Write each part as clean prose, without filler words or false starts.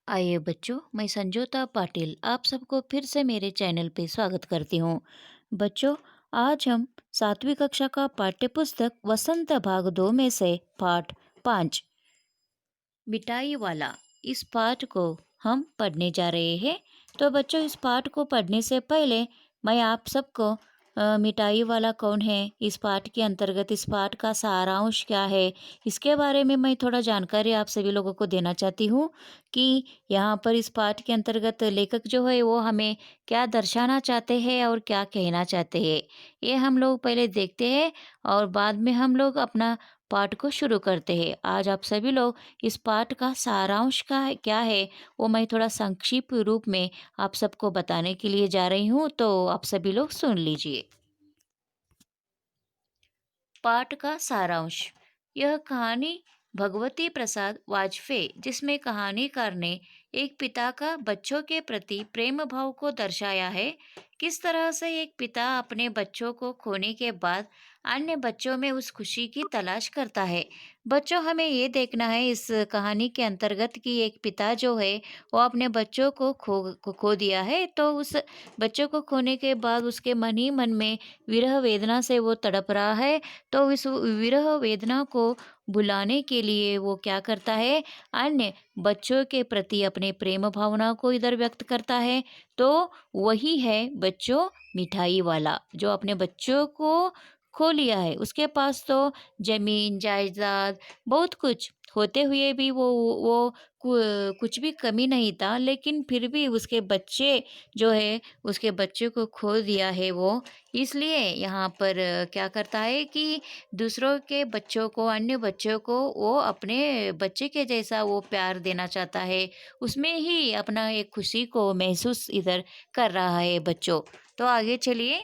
आइए बच्चों, मैं संजोता पाटिल आप सबको फिर से मेरे चैनल पे स्वागत करती हूँ। बच्चों, आज हम 7वीं कक्षा का पाठ्यपुस्तक वसंत भाग 2 में से पाठ 5 मिठाई वाला इस पाठ को हम पढ़ने जा रहे हैं। तो बच्चों, इस पाठ को पढ़ने से पहले मैं आप सबको मिठाई वाला कौन है, इस पाठ के अंतर्गत इस पाठ का सारांश क्या है, इसके बारे में मैं थोड़ा जानकारी आप सभी लोगों को देना चाहती हूँ कि यहाँ पर इस पाठ के अंतर्गत लेखक जो है वो हमें क्या दर्शाना चाहते हैं और क्या कहना चाहते हैं, ये हम लोग पहले देखते हैं और बाद में हम लोग अपना पाठ को शुरू करते हैं। आज आप सभी लोग इस पाठ का सारांश क्या है वो मैं थोड़ा संक्षिप्त रूप में आप सबको बताने के लिए जा रही हूँ, तो आप सभी लोग सुन लीजिए। पाठ का सारांश। यह कहानी भगवती प्रसाद वाजपेयी, जिसमें कहानीकार ने एक पिता का बच्चों के प्रति प्रेम भाव को दर्शाया है। किस तरह से एक पिता अपने बच्चों को खोने के बाद अन्य बच्चों में उस खुशी की तलाश करता है। बच्चों, हमें ये देखना है इस कहानी के अंतर्गत कि एक पिता जो है वो अपने बच्चों को खो दिया है, तो उस बच्चों को खोने के बाद उसके मन ही मन में विरह वेदना से वो तड़प रहा है। तो इस विरह वेदना को भुलाने के लिए वो क्या करता है, अन्य बच्चों के प्रति अपने प्रेम भावना को इधर व्यक्त करता है। तो वही है बच्चों मिठाई वाला, जो अपने बच्चों को खो लिया है। उसके पास तो जमीन जायदाद बहुत कुछ होते हुए भी वो कुछ भी कमी नहीं था, लेकिन फिर भी उसके बच्चे जो है उसके बच्चे को खो दिया है वो। इसलिए यहाँ पर क्या करता है कि दूसरों के बच्चों को, अन्य बच्चों को वो अपने बच्चे के जैसा वो प्यार देना चाहता है, उसमें ही अपना एक खुशी को महसूस इधर कर रहा है बच्चों। तो आगे चलिए।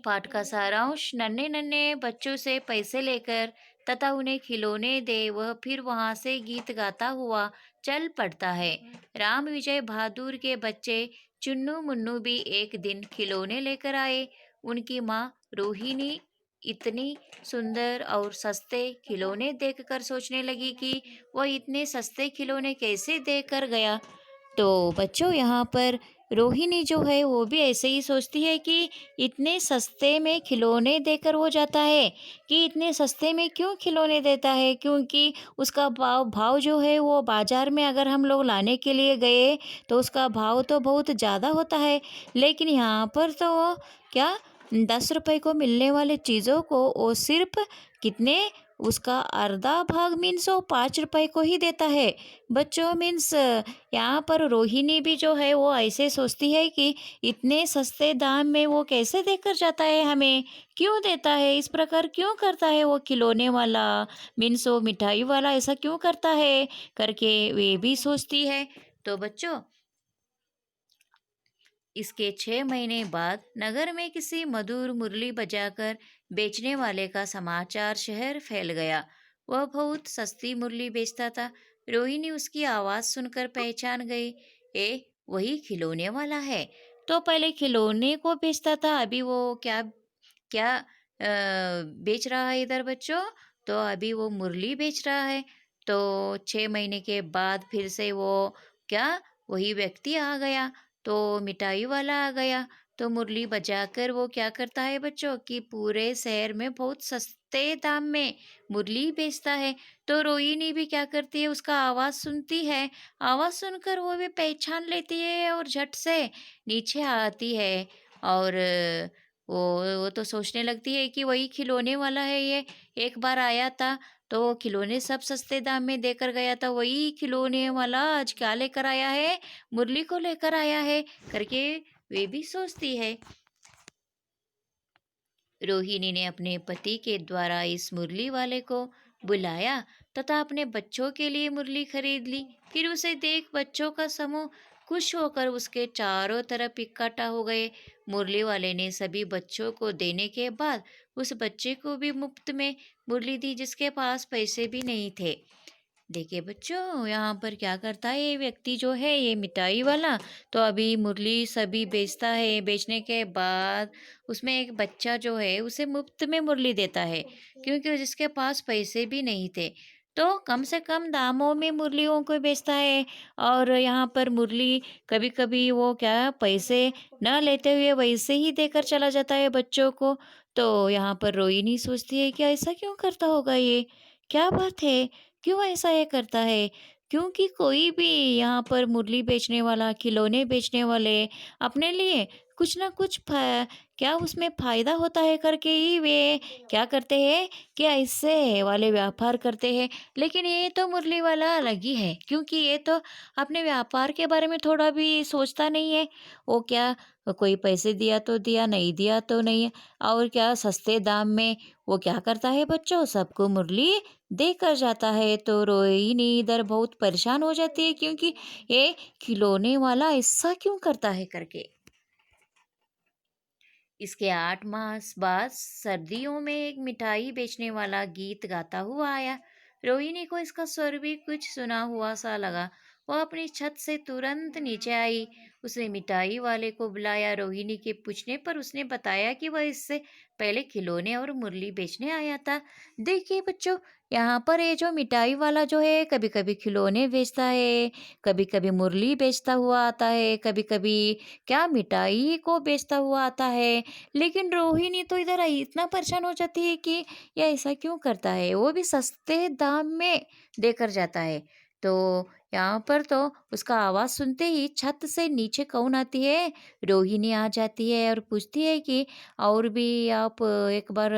पाठ का सारांश। नन्हे नन्हे बच्चों से पैसे लेकर तथा उन्हें खिलौने दे वह फिर वहां से गीत गाता हुआ चल पड़ता है। राम विजय बहादुर के बच्चे चुन्नू मुन्नू भी एक दिन खिलौने लेकर आए। उनकी माँ रोहिणी इतनी सुंदर और सस्ते खिलौने देखकर सोचने लगी कि वह इतने सस्ते खिलौने कैसे देकर गया। तो बच्चों, यहाँ पर रोहिणी जो है वो भी ऐसे ही सोचती है कि इतने सस्ते में खिलौने देकर वो जाता है, कि इतने सस्ते में क्यों खिलौने देता है, क्योंकि उसका भाव भाव जो है वो बाजार में अगर हम लोग लाने के लिए गए तो उसका भाव तो बहुत ज़्यादा होता है। लेकिन यहाँ पर तो वो क्या 10 रुपए को मिलने वाले चीज़ों को वो सिर्फ कितने, उसका आधा भाग मीन्स वो 5 रुपए को ही देता है। बच्चों, मीन्स यहाँ पर रोहिणी भी जो है वो ऐसे सोचती है कि इतने सस्ते दाम में वो कैसे देकर जाता है हमें, क्यों देता है, इस प्रकार क्यों करता है वो खिलौने वाला, मीन्स वो मिठाई वाला ऐसा क्यों करता है करके वे भी सोचती है। तो बच्चों, इसके 6 महीने बाद नगर में किसी मधुर मुरली बजाकर बेचने वाले का समाचार शहर फैल गया। वह बहुत सस्ती मुरली बेचता था। रोहिणी उसकी आवाज़ सुनकर पहचान गई। ए, वही खिलौने वाला है। तो पहले खिलौने को बेचता था, अभी वो क्या क्या बेच रहा है इधर बच्चों, तो अभी वो मुरली बेच रहा है। तो 6 महीने के बाद फिर से वो क्या, वही व्यक्ति आ गया, तो मिठाई वाला आ गया। तो मुरली बजाकर वो क्या करता है बच्चों कि पूरे शहर में बहुत सस्ते दाम में मुरली बेचता है। तो रोहिणी भी क्या करती है, उसका आवाज़ सुनती है। आवाज़ सुनकर वो भी पहचान लेती है और झट से नीचे आती है। और वो वो तो सोचने लगती है कि वही खिलौने वाला है ये। एक बार आया था तो वो खिलौने सब सस्ते दाम में देकर गया था, वही खिलौने वाला आज क्या लेकर आया है, मुरली को लेकर आया है करके वे भी सोचती है। रोहिणी ने अपने पति के द्वारा इस मुरली वाले को बुलाया तथा अपने बच्चों के लिए मुरली खरीद ली। फिर उसे देख बच्चों का समूह खुश होकर उसके चारों तरफ इकट्ठा हो गए। मुरली वाले ने सभी बच्चों को देने के बाद उस बच्चे को भी मुफ्त में मुरली दी जिसके पास पैसे भी नहीं थे। देखिए बच्चों, यहाँ पर क्या करता है ये व्यक्ति जो है, ये मिठाई वाला, तो अभी मुरली सभी बेचता है। बेचने के बाद उसमें एक बच्चा जो है उसे मुफ्त में मुरली देता है, क्योंकि जिसके पास पैसे भी नहीं थे। तो कम से कम दामों में मुरलियों को बेचता है। और यहाँ पर मुरली कभी-कभी वो क्या पैसे न लेते हुए वैसे ही देकर चला जाता है बच्चों को। तो यहाँ पर रोहिणी सोचती है कि ऐसा क्यों करता होगा ये? क्या बात है? क्यों ऐसा ये करता है? क्योंकि कोई भी यहाँ पर मुरली बेचने वाला, खिलौने बेचने वाले अपने लिए कुछ ना कुछ क्या उसमें फ़ायदा होता है करके ही वे क्या करते हैं कि ऐसे वाले व्यापार करते हैं। लेकिन ये तो मुरली वाला अलग ही है, क्योंकि ये तो अपने व्यापार के बारे में थोड़ा भी सोचता नहीं है। वो क्या कोई पैसे दिया तो दिया, नहीं दिया तो नहीं। और क्या सस्ते दाम में वो क्या करता है बच्चों, सबको मुरली देकर जाता है। तो रोहिणी इधर बहुत परेशान हो जाती है, क्योंकि ये खिलौने वाला ऐसा क्यों करता है करके। इसके 8 मास बाद सर्दियों में एक मिठाई बेचने वाला गीत गाता हुआ आया। रोहिणी को इसका स्वर भी कुछ सुना हुआ सा लगा। वह अपनी छत से तुरंत नीचे आई। उसने मिठाई वाले को बुलाया। रोहिणी के पूछने पर उसने बताया कि वह इससे पहले खिलौने और मुरली बेचने आया था। देखिए बच्चों, यहाँ पर ये जो मिठाई वाला जो है कभी कभी खिलौने बेचता है, कभी कभी मुरली बेचता हुआ आता है, कभी कभी क्या मिठाई को बेचता हुआ आता है। लेकिन रोहिणी तो इधर इतना परेशान हो जाती है कि ये ऐसा क्यों करता है, वो भी सस्ते दाम में देकर जाता है। तो यहाँ पर तो उसका आवाज़ सुनते ही छत से नीचे कौन आती है, रोहिणी आ जाती है और पूछती है कि और भी आप एक बार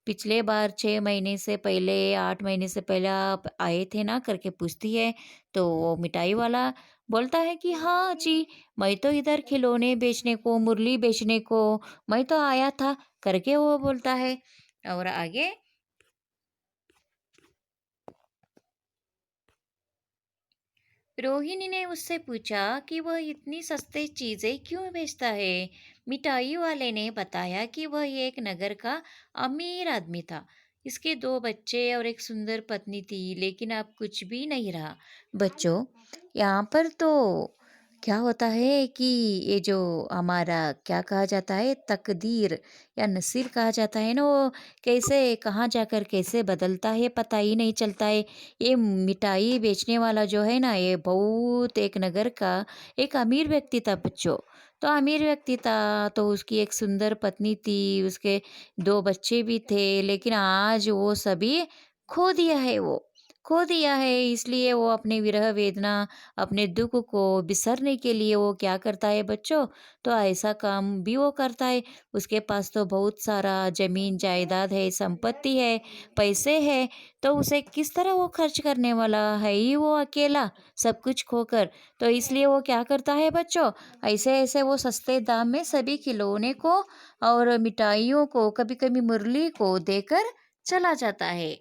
पिछले बार 6 महीने से पहले, 8 महीने से पहले आप आए थे ना करके पूछती है। तो वो मिठाई वाला बोलता है कि हाँ जी, मैं तो इधर खिलौने बेचने को, मुरली बेचने को मैं तो आया था करके वो बोलता है। और आगे रोहिणी ने उससे पूछा कि वह इतनी सस्ती चीजें क्यों बेचता है। मिठाई वाले ने बताया कि वह एक नगर का अमीर आदमी था। इसके 2 बच्चे और एक सुंदर पत्नी थी, लेकिन अब कुछ भी नहीं रहा। बच्चों, यहाँ पर तो क्या होता है कि ये जो हमारा क्या कहा जाता है, तकदीर या नसीब कहा जाता है ना, वो कैसे कहाँ जाकर कैसे बदलता है पता ही नहीं चलता है। ये मिठाई बेचने वाला जो है ना, ये बहुत एक नगर का एक अमीर व्यक्ति था बच्चों। तो अमीर व्यक्ति था, तो उसकी एक सुंदर पत्नी थी, उसके 2 बच्चे भी थे, लेकिन आज वो सभी खो दिया है। वो खो दिया है, इसलिए वो अपने विरह वेदना, अपने दुख को बिसरने के लिए वो क्या करता है बच्चों, तो ऐसा काम भी वो करता है। उसके पास तो बहुत सारा जमीन जायदाद है, संपत्ति है, पैसे है। तो उसे किस तरह वो खर्च करने वाला है ही वो अकेला, सब कुछ खोकर। तो इसलिए वो क्या करता है बच्चों, ऐसे-ऐसे वो सस्ते दाम में सभी खिलौने को और मिठाइयों को, कभी-कभी मुरली को देकर चला जाता है।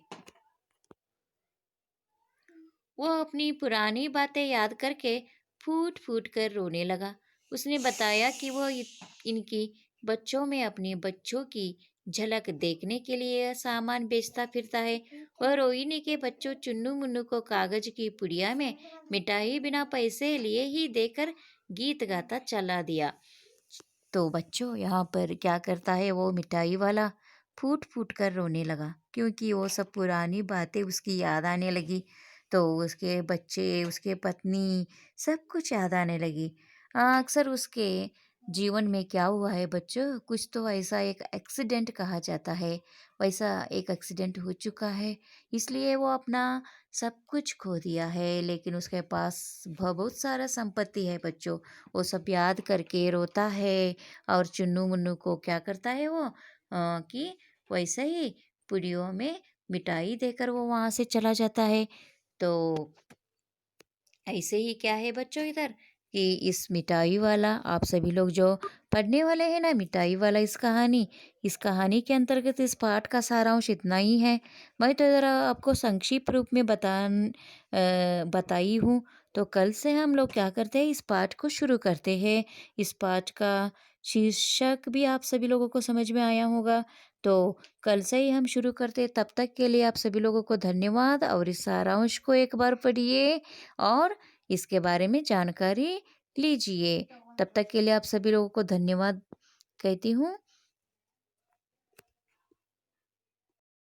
वो अपनी पुरानी बातें याद करके फूट-फूट कर रोने लगा। उसने बताया कि वह इनकी बच्चों में अपने बच्चों की झलक देखने के लिए सामान बेचता फिरता है। वह रोहिणी के बच्चों चुन्नू-मुन्नू को कागज की पुड़िया में मिठाई बिना पैसे लिए ही देकर गीत गाता चला दिया। तो बच्चों, यहाँ पर क्या करता है वो मिठाई वाला, फूट फूट कर रोने लगा, क्योंकि वो सब पुरानी बातें उसकी याद आने लगी। तो उसके बच्चे, उसके पत्नी, सब कुछ याद आने लगी। अक्सर उसके जीवन में क्या हुआ है बच्चों, कुछ तो ऐसा एक एक्सीडेंट कहा जाता है, वैसा एक एक्सीडेंट हो चुका है। इसलिए वो अपना सब कुछ खो दिया है, लेकिन उसके पास बहुत सारा संपत्ति है बच्चों। वो सब याद करके रोता है। और चुन्नू-मुन्नू को क्या करता है वो, कि वैसे ही पुड़ियों में मिठाई देकर वो वहाँ से चला जाता है। तो ऐसे ही क्या है बच्चों इधर, कि इस मिठाई वाला, आप सभी लोग जो पढ़ने वाले हैं ना मिठाई वाला, इस कहानी के अंतर्गत इस पाठ का सारांश इतना ही है। मैं तो ज़रा आपको संक्षिप्त रूप में बताई हूँ। तो कल से हम लोग क्या करते हैं, इस पाठ को शुरू करते हैं। इस पाठ का शीर्षक भी आप सभी लोगों को समझ में आया होगा। तो कल से ही हम शुरू करते हैं। तब तक के लिए आप सभी लोगों को धन्यवाद, और इस सारांश को एक बार पढ़िए और इसके बारे में जानकारी लीजिए। तब तक के लिए आप सभी लोगों को धन्यवाद कहती हूँ।